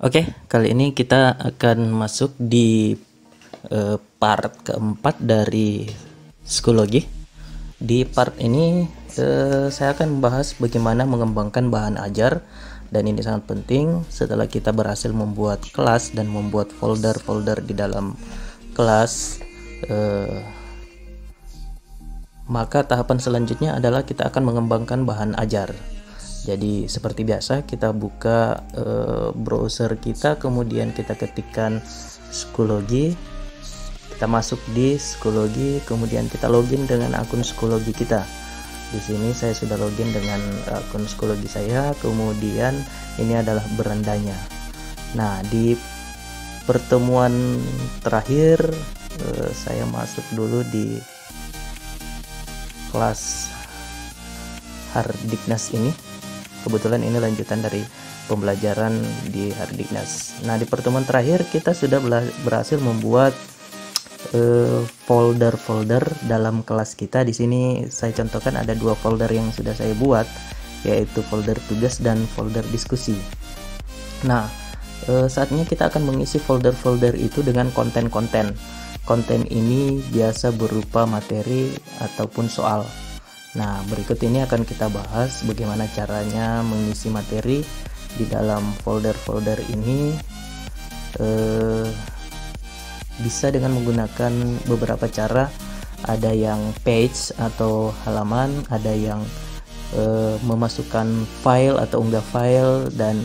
Oke, kali ini kita akan masuk di part keempat dari psikologi. Di part ini saya akan membahas bagaimana mengembangkan bahan ajar, dan ini sangat penting. Setelah kita berhasil membuat kelas dan membuat folder-folder di dalam kelas, maka tahapan selanjutnya adalah kita akan mengembangkan bahan ajar. Jadi seperti biasa, kita buka browser kita, kemudian kita ketikkan psikologi, kita masuk di psikologi, kemudian kita login dengan akun psikologi kita. Di sini saya sudah login dengan akun psikologi saya, kemudian ini adalah berandanya. Nah, di pertemuan terakhir saya masuk dulu di kelas Hardiknas ini. Kebetulan ini lanjutan dari pembelajaran di Hardiknas. Nah, di pertemuan terakhir kita sudah berhasil membuat folder-folder dalam kelas kita. Di sini saya contohkan ada dua folder yang sudah saya buat, yaitu folder tugas dan folder diskusi. Nah, saatnya kita akan mengisi folder-folder itu dengan konten-konten. Konten ini biasa berupa materi ataupun soal. Nah, berikut ini akan kita bahas bagaimana caranya mengisi materi di dalam folder-folder ini. Bisa dengan menggunakan beberapa cara. Ada yang page atau halaman, ada yang memasukkan file atau unggah file, dan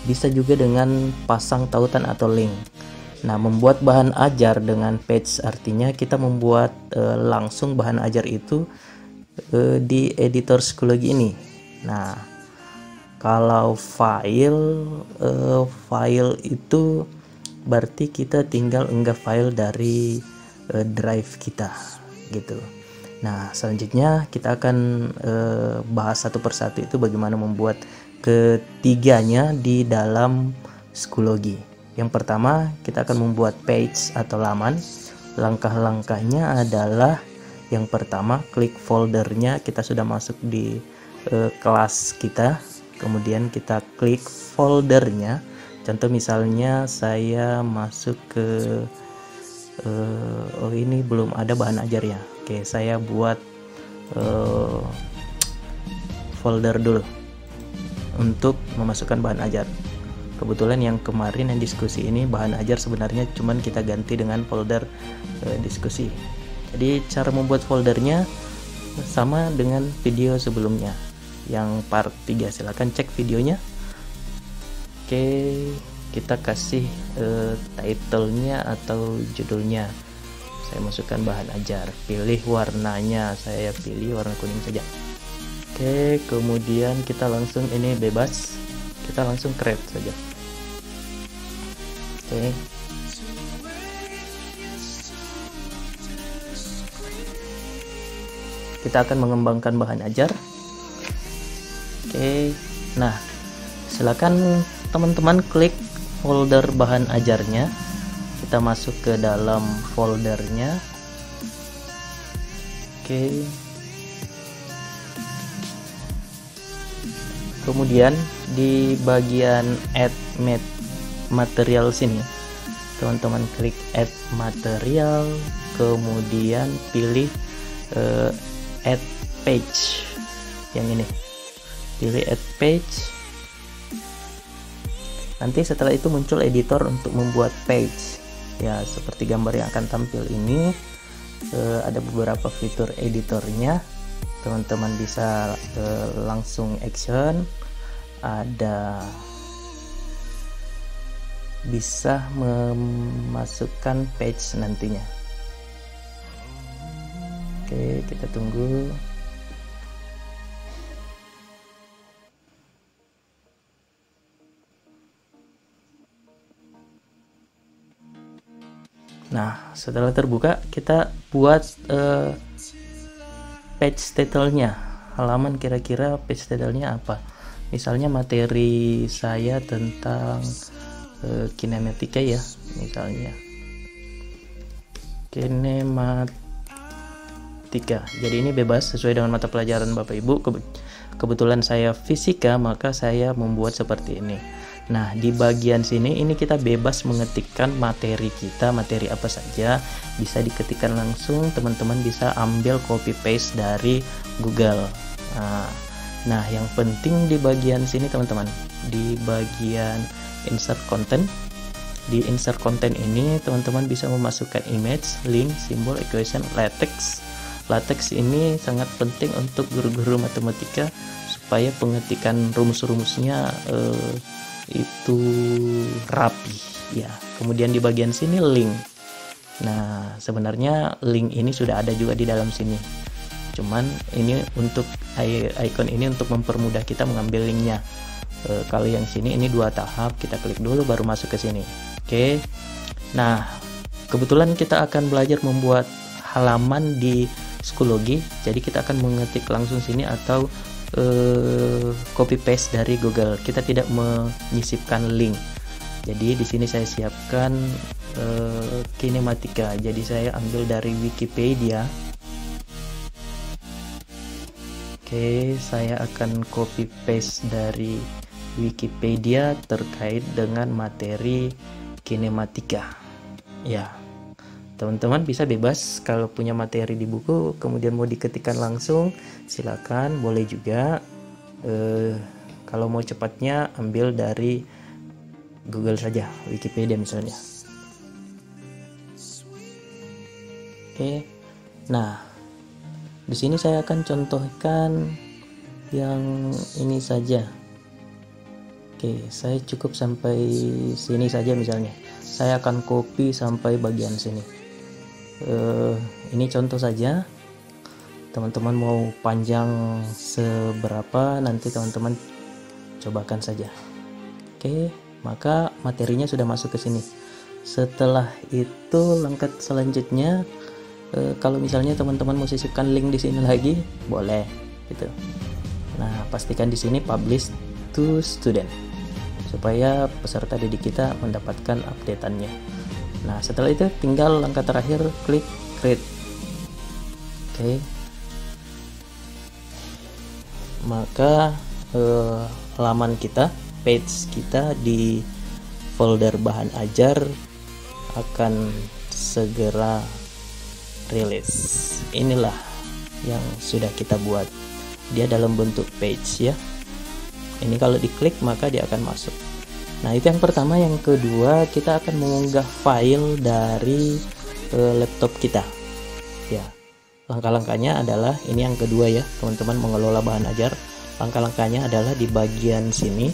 bisa juga dengan pasang tautan atau link. Nah, membuat bahan ajar dengan page artinya kita membuat langsung bahan ajar itu di editor psikologi ini. Nah, kalau file itu berarti kita tinggal unggah file dari drive kita gitu. Nah, selanjutnya kita akan bahas satu persatu itu bagaimana membuat ketiganya di dalam psikologi. Yang pertama, kita akan membuat page atau laman. Langkah-langkahnya adalah yang pertama, klik foldernya. Kita sudah masuk di kelas kita, kemudian kita klik foldernya. Contoh misalnya saya masuk ke oh, ini belum ada bahan ajar ya. Oke, saya buat folder dulu untuk memasukkan bahan ajar. Kebetulan yang kemarin yang diskusi ini bahan ajar sebenarnya cuman kita ganti dengan folder diskusi. Jadi cara membuat foldernya sama dengan video sebelumnya yang part 3, silahkan cek videonya. Oke, kita kasih title-nya atau judulnya. Saya masukkan bahan ajar, pilih warnanya, saya pilih warna kuning saja. Oke, kemudian kita langsung, ini bebas, kita langsung create saja. Oke, kita akan mengembangkan bahan ajar. Oke, nah silakan teman-teman klik folder bahan ajarnya. Kita masuk ke dalam foldernya. Oke, kemudian di bagian add material sini, teman-teman klik add material, kemudian pilih add page yang ini, pilih add page. Nanti setelah itu muncul editor untuk membuat page ya, seperti gambar yang akan tampil ini. Ada beberapa fitur editornya, teman-teman bisa langsung action, ada bisa memasukkan page nantinya. Oke, kita tunggu. Nah, setelah terbuka, kita buat page title-nya. Halaman kira-kira page title-nya apa? Misalnya materi saya tentang kinematika ya, misalnya kinematika. Jadi ini bebas sesuai dengan mata pelajaran Bapak Ibu. Kebetulan saya fisika, maka saya membuat seperti ini. Nah, di bagian sini ini kita bebas mengetikkan materi kita, materi apa saja bisa diketikkan langsung, teman-teman bisa ambil copy paste dari Google. Nah, yang penting di bagian sini teman-teman, di bagian insert content. Di insert content ini teman-teman bisa memasukkan image, link, simbol, equation, latex. Latex ini sangat penting untuk guru-guru matematika supaya pengetikan rumus-rumusnya itu rapi ya. Kemudian di bagian sini link. Nah, sebenarnya link ini sudah ada juga di dalam sini. Cuman ini untuk icon ini untuk mempermudah kita mengambil linknya. Kalau yang sini ini 2 tahap, kita klik dulu baru masuk ke sini. Oke. Nah, kebetulan kita akan belajar membuat halaman di Schoology. Jadi kita akan mengetik langsung sini atau copy paste dari Google. Kita tidak menyisipkan link. Jadi di sini saya siapkan kinematika. Jadi saya ambil dari Wikipedia. Oke, saya akan copy paste dari Wikipedia terkait dengan materi kinematika. Ya, teman-teman bisa bebas kalau punya materi di buku kemudian mau diketikkan langsung, silakan, boleh juga. Kalau mau cepatnya ambil dari Google saja, Wikipedia misalnya. Oke. Nah, di sini saya akan contohkan yang ini saja. Oke, saya cukup sampai sini saja misalnya. Saya akan copy sampai bagian sini. Ini contoh saja. Teman-teman mau panjang seberapa nanti teman-teman cobakan saja. Oke, maka materinya sudah masuk ke sini. Setelah itu langkah selanjutnya, kalau misalnya teman-teman mau sisipkan link di sini lagi, boleh gitu. Nah, pastikan di sini publish to student supaya peserta didik kita mendapatkan updateannya. Nah, setelah itu tinggal langkah terakhir, klik create. Oke. Maka halaman kita, page kita di folder bahan ajar akan segera rilis. Inilah yang sudah kita buat. Dia dalam bentuk page ya. Ini kalau diklik maka dia akan masuk. Nah, itu yang pertama. Yang kedua, kita akan mengunggah file dari laptop kita. Ya, langkah-langkahnya adalah ini yang kedua ya, teman-teman mengelola bahan ajar. Langkah-langkahnya adalah di bagian sini,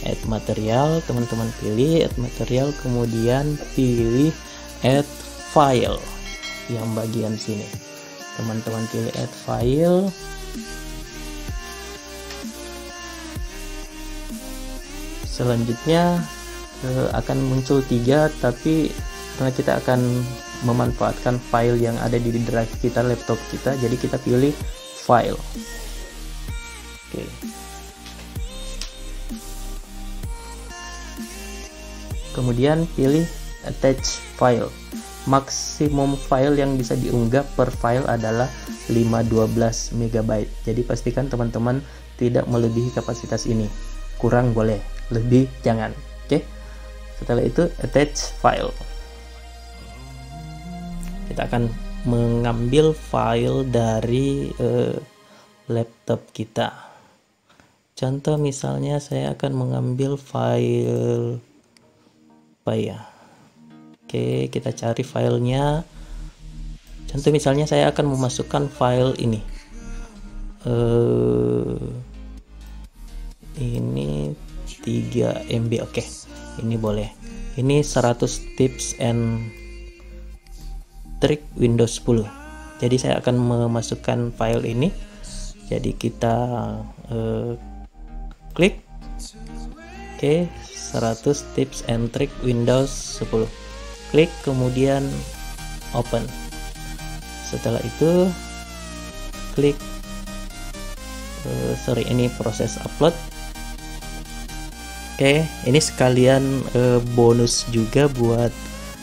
add material, teman-teman pilih add material, kemudian pilih add file. Yang bagian sini, teman-teman pilih add file. Selanjutnya akan muncul 3, tapi karena kita akan memanfaatkan file yang ada di drive kita, laptop kita, jadi kita pilih file. Oke. Kemudian pilih attach file. Maksimum file yang bisa diunggah per file adalah 512 MB. Jadi pastikan teman-teman tidak melebihi kapasitas ini. Kurang boleh, lebih jangan. Oke. Setelah itu attach file. Kita akan mengambil file dari laptop kita. Contoh misalnya saya akan mengambil file apa ya? Oke, kita cari filenya. Contoh misalnya saya akan memasukkan file ini. Ini 3 MB. Oke, ini boleh. Ini 100 tips and trick Windows 10. Jadi saya akan memasukkan file ini. Jadi kita klik. Oke, 100 tips and trick Windows 10. Klik kemudian open. Setelah itu klik ini proses upload. Oke, ini sekalian bonus juga buat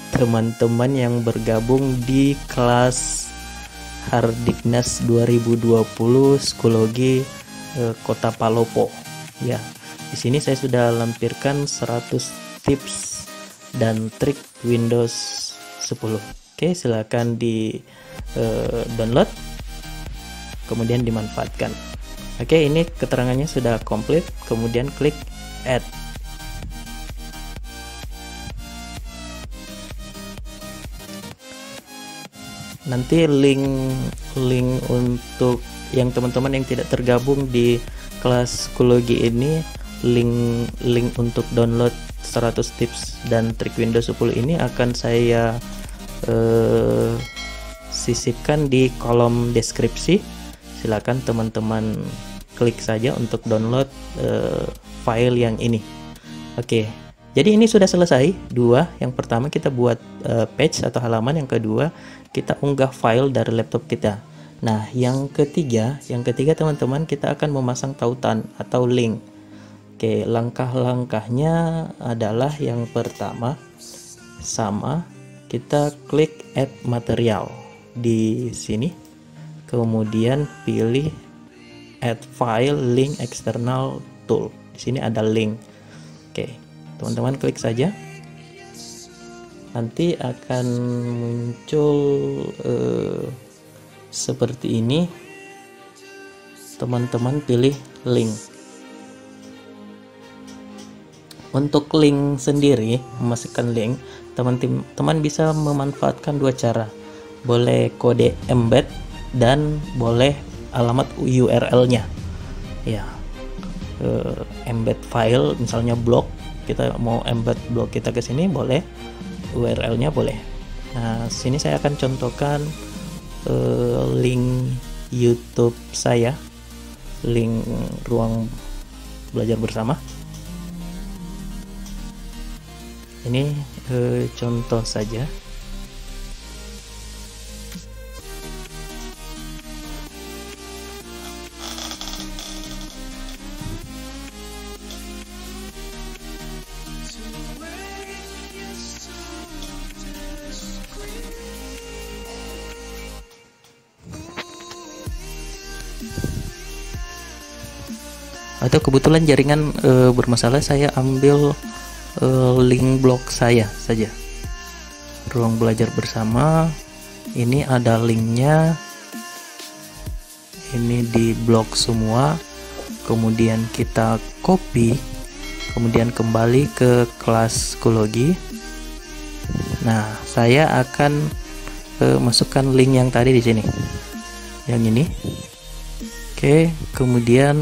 teman-teman yang bergabung di kelas Hardiknas 2020 Schoology Kota Palopo ya. Di sini saya sudah lampirkan 100 tips dan trik Windows 10. Oke, silakan di download kemudian dimanfaatkan. Oke, ini keterangannya sudah komplit, kemudian klik add. Nanti link untuk yang teman-teman yang tidak tergabung di kelas psikologi ini, link untuk download 100 tips dan trik Windows 10 ini akan saya sisipkan di kolom deskripsi. Silakan teman-teman klik saja untuk download file yang ini. Oke, jadi ini sudah selesai. Dua, yang pertama kita buat page atau halaman, yang kedua kita unggah file dari laptop kita. Nah, yang ketiga teman-teman, kita akan memasang tautan atau link. Oke, langkah-langkahnya adalah yang pertama, kita klik add material di sini, kemudian pilih add file link external tool. Di sini ada link. Oke, teman-teman klik saja. Nanti akan muncul seperti ini. Teman-teman pilih link. Untuk link sendiri, memasukkan link, teman-teman bisa memanfaatkan dua cara. Boleh kode embed dan boleh alamat URL-nya. Ya, embed file, misalnya blog, kita mau embed blog kita ke sini, boleh. URL-nya boleh. Nah, sini saya akan contohkan link YouTube saya, link ruang belajar bersama. Ini contoh saja. Atau kebetulan jaringan bermasalah, saya ambil link blog saya saja, ruang belajar bersama. Ini ada linknya, ini di blog semua. Kemudian kita copy, kemudian kembali ke kelas psikologi. Nah, saya akan masukkan link yang tadi di sini, yang ini. Oke, kemudian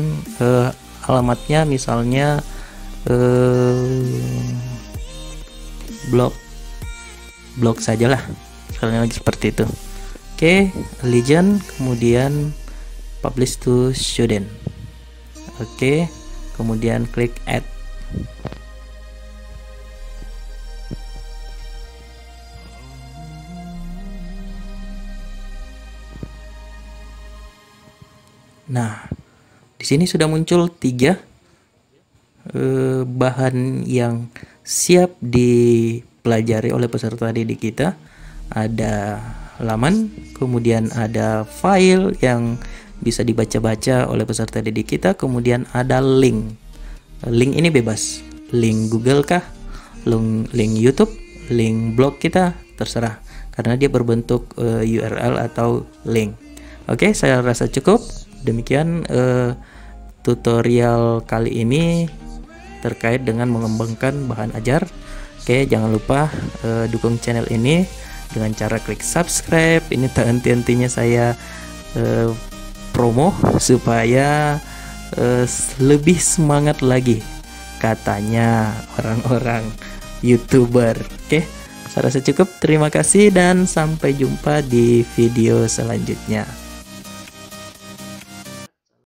alamatnya misalnya blog sajalah, misalnya lagi seperti itu. Oke, legend, kemudian publish to student. Oke, kemudian klik add. Nah, di sini sudah muncul 3 bahan yang siap dipelajari oleh peserta didik kita. Ada halaman, kemudian ada file yang bisa dibaca-baca oleh peserta didik kita, kemudian ada link. Link ini bebas, link Google kah, link YouTube, link blog kita, terserah, karena dia berbentuk URL atau link. Oke, saya rasa cukup. Demikian tutorial kali ini terkait dengan mengembangkan bahan ajar. Oke, jangan lupa dukung channel ini dengan cara klik subscribe. Ini tak henti-hentinya saya promo supaya lebih semangat lagi, katanya orang-orang YouTuber. Oke, saya rasa cukup. Terima kasih dan sampai jumpa di video selanjutnya.